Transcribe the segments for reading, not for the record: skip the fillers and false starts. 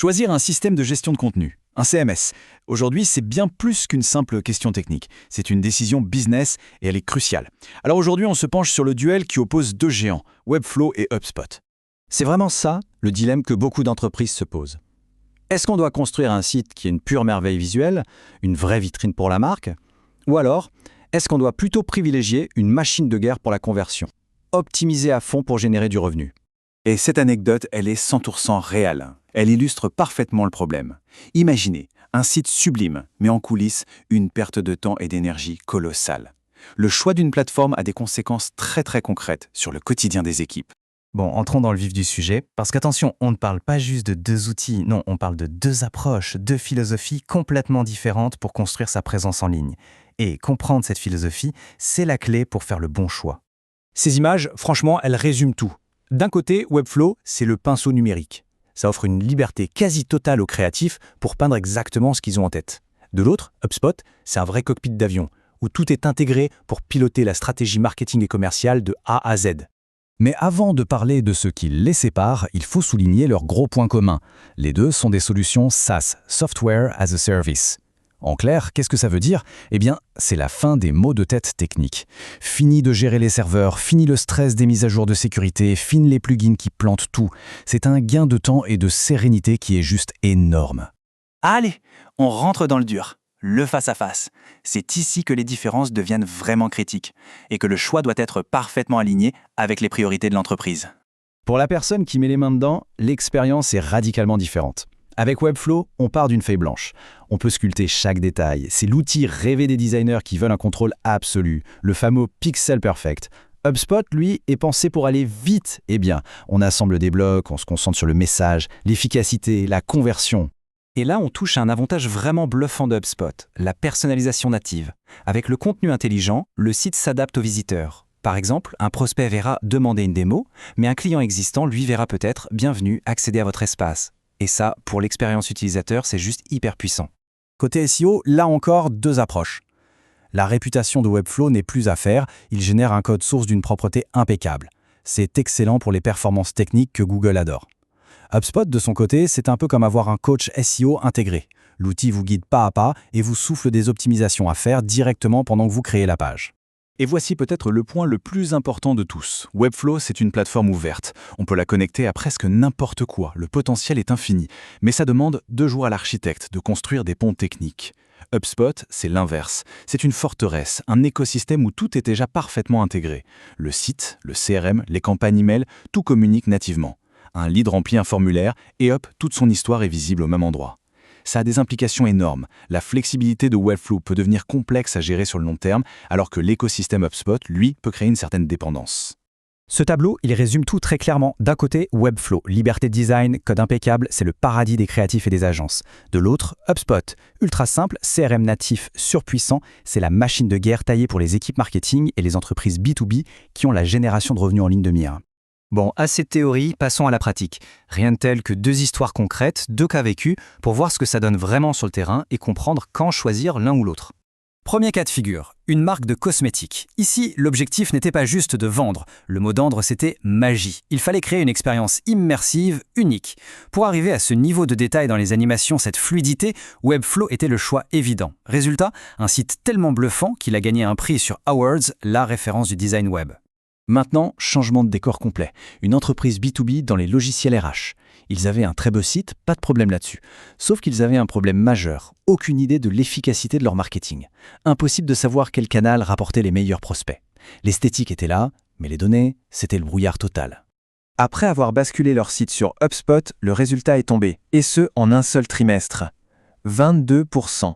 Choisir un système de gestion de contenu, un CMS. Aujourd'hui, c'est bien plus qu'une simple question technique. C'est une décision business et elle est cruciale. Alors aujourd'hui, on se penche sur le duel qui oppose deux géants, Webflow et HubSpot. C'est vraiment ça le dilemme que beaucoup d'entreprises se posent. Est-ce qu'on doit construire un site qui est une pure merveille visuelle, une vraie vitrine pour la marque? Ou alors, est-ce qu'on doit plutôt privilégier une machine de guerre pour la conversion, optimiser à fond pour générer du revenu? Et cette anecdote, elle est 100% réelle. Elle illustre parfaitement le problème. Imaginez, un site sublime, mais en coulisses, une perte de temps et d'énergie colossale. Le choix d'une plateforme a des conséquences très concrètes sur le quotidien des équipes. Bon, entrons dans le vif du sujet, parce qu'attention, on ne parle pas juste de deux outils, non, on parle de deux approches, deux philosophies complètement différentes pour construire sa présence en ligne. Et comprendre cette philosophie, c'est la clé pour faire le bon choix. Ces images, franchement, elles résument tout. D'un côté, Webflow, c'est le pinceau numérique. Ça offre une liberté quasi totale aux créatifs pour peindre exactement ce qu'ils ont en tête. De l'autre, HubSpot, c'est un vrai cockpit d'avion, où tout est intégré pour piloter la stratégie marketing et commerciale de A à Z. Mais avant de parler de ce qui les sépare, il faut souligner leurs gros points communs. Les deux sont des solutions SaaS, Software as a Service. En clair, qu'est-ce que ça veut dire? Eh bien, c'est la fin des maux de tête techniques. Fini de gérer les serveurs, fini le stress des mises à jour de sécurité, fini les plugins qui plantent tout. C'est un gain de temps et de sérénité qui est juste énorme. Allez, on rentre dans le dur, le face-à-face. C'est ici que les différences deviennent vraiment critiques et que le choix doit être parfaitement aligné avec les priorités de l'entreprise. Pour la personne qui met les mains dedans, l'expérience est radicalement différente. Avec Webflow, on part d'une feuille blanche. On peut sculpter chaque détail. C'est l'outil rêvé des designers qui veulent un contrôle absolu, le fameux Pixel Perfect. HubSpot, lui, est pensé pour aller vite et bien. On assemble des blocs, on se concentre sur le message, l'efficacité, la conversion. Et là, on touche à un avantage vraiment bluffant de HubSpot, la personnalisation native. Avec le contenu intelligent, le site s'adapte aux visiteurs. Par exemple, un prospect verra « demander une démo », mais un client existant lui verra peut-être « bienvenue, accédez à votre espace ». Et ça, pour l'expérience utilisateur, c'est juste hyper puissant. Côté SEO, là encore, deux approches. La réputation de Webflow n'est plus à faire, il génère un code source d'une propreté impeccable. C'est excellent pour les performances techniques que Google adore. HubSpot, de son côté, c'est un peu comme avoir un coach SEO intégré. L'outil vous guide pas à pas et vous souffle des optimisations à faire directement pendant que vous créez la page. Et voici peut-être le point le plus important de tous. Webflow, c'est une plateforme ouverte. On peut la connecter à presque n'importe quoi. Le potentiel est infini. Mais ça demande 2 jours à l'architecte de construire des ponts techniques. HubSpot, c'est l'inverse. C'est une forteresse, un écosystème où tout est déjà parfaitement intégré. Le site, le CRM, les campagnes email, tout communique nativement. Un lead remplit un formulaire et hop, toute son histoire est visible au même endroit. Ça a des implications énormes. La flexibilité de Webflow peut devenir complexe à gérer sur le long terme, alors que l'écosystème HubSpot, lui, peut créer une certaine dépendance. Ce tableau, il résume tout très clairement. D'un côté, Webflow, liberté de design, code impeccable, c'est le paradis des créatifs et des agences. De l'autre, HubSpot, ultra simple, CRM natif, surpuissant, c'est la machine de guerre taillée pour les équipes marketing et les entreprises B2B qui ont la génération de revenus en ligne de mire. Bon, assez de théorie, passons à la pratique. Rien de tel que 2 histoires concrètes, 2 cas vécus, pour voir ce que ça donne vraiment sur le terrain et comprendre quand choisir l'un ou l'autre. Premier cas de figure, une marque de cosmétiques. Ici, l'objectif n'était pas juste de vendre. Le mot d'ordre, c'était magie. Il fallait créer une expérience immersive, unique. Pour arriver à ce niveau de détail dans les animations, cette fluidité, Webflow était le choix évident. Résultat, un site tellement bluffant qu'il a gagné un prix sur Awards, la référence du design web. Maintenant, changement de décor complet. Une entreprise B2B dans les logiciels RH. Ils avaient un très beau site, pas de problème là-dessus. Sauf qu'ils avaient un problème majeur, aucune idée de l'efficacité de leur marketing. Impossible de savoir quel canal rapportait les meilleurs prospects. L'esthétique était là, mais les données, c'était le brouillard total. Après avoir basculé leur site sur HubSpot, le résultat est tombé, et ce, en un seul trimestre. 22%.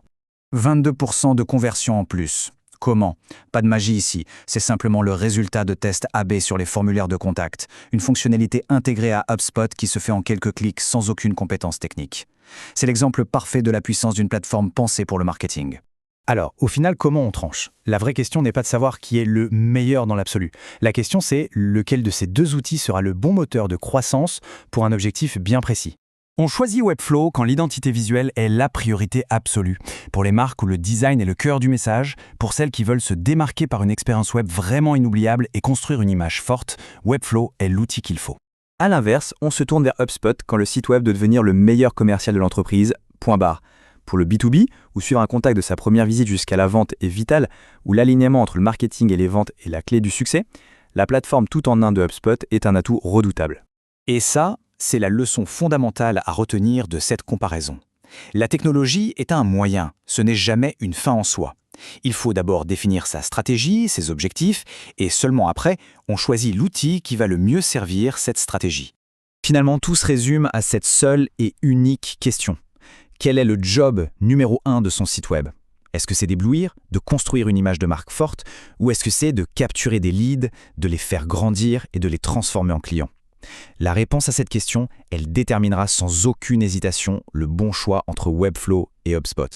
22% de conversion en plus. Comment? Pas de magie ici, c'est simplement le résultat de tests AB sur les formulaires de contact, une fonctionnalité intégrée à HubSpot qui se fait en quelques clics sans aucune compétence technique. C'est l'exemple parfait de la puissance d'une plateforme pensée pour le marketing. Alors, au final, comment on tranche? La vraie question n'est pas de savoir qui est le meilleur dans l'absolu. La question c'est lequel de ces deux outils sera le bon moteur de croissance pour un objectif bien précis. On choisit Webflow quand l'identité visuelle est la priorité absolue. Pour les marques où le design est le cœur du message, pour celles qui veulent se démarquer par une expérience web vraiment inoubliable et construire une image forte, Webflow est l'outil qu'il faut. À l'inverse, on se tourne vers HubSpot quand le site web doit devenir le meilleur commercial de l'entreprise, point barre. Pour le B2B, où suivre un contact de sa première visite jusqu'à la vente est vital, où l'alignement entre le marketing et les ventes est la clé du succès, la plateforme tout en un de HubSpot est un atout redoutable. Et ça, c'est la leçon fondamentale à retenir de cette comparaison. La technologie est un moyen, ce n'est jamais une fin en soi. Il faut d'abord définir sa stratégie, ses objectifs, et seulement après, on choisit l'outil qui va le mieux servir cette stratégie. Finalement, tout se résume à cette seule et unique question. Quel est le job numéro 1 de son site web? Est-ce que c'est d'éblouir, de construire une image de marque forte, ou est-ce que c'est de capturer des leads, de les faire grandir et de les transformer en clients? La réponse à cette question, elle déterminera sans aucune hésitation le bon choix entre Webflow et HubSpot.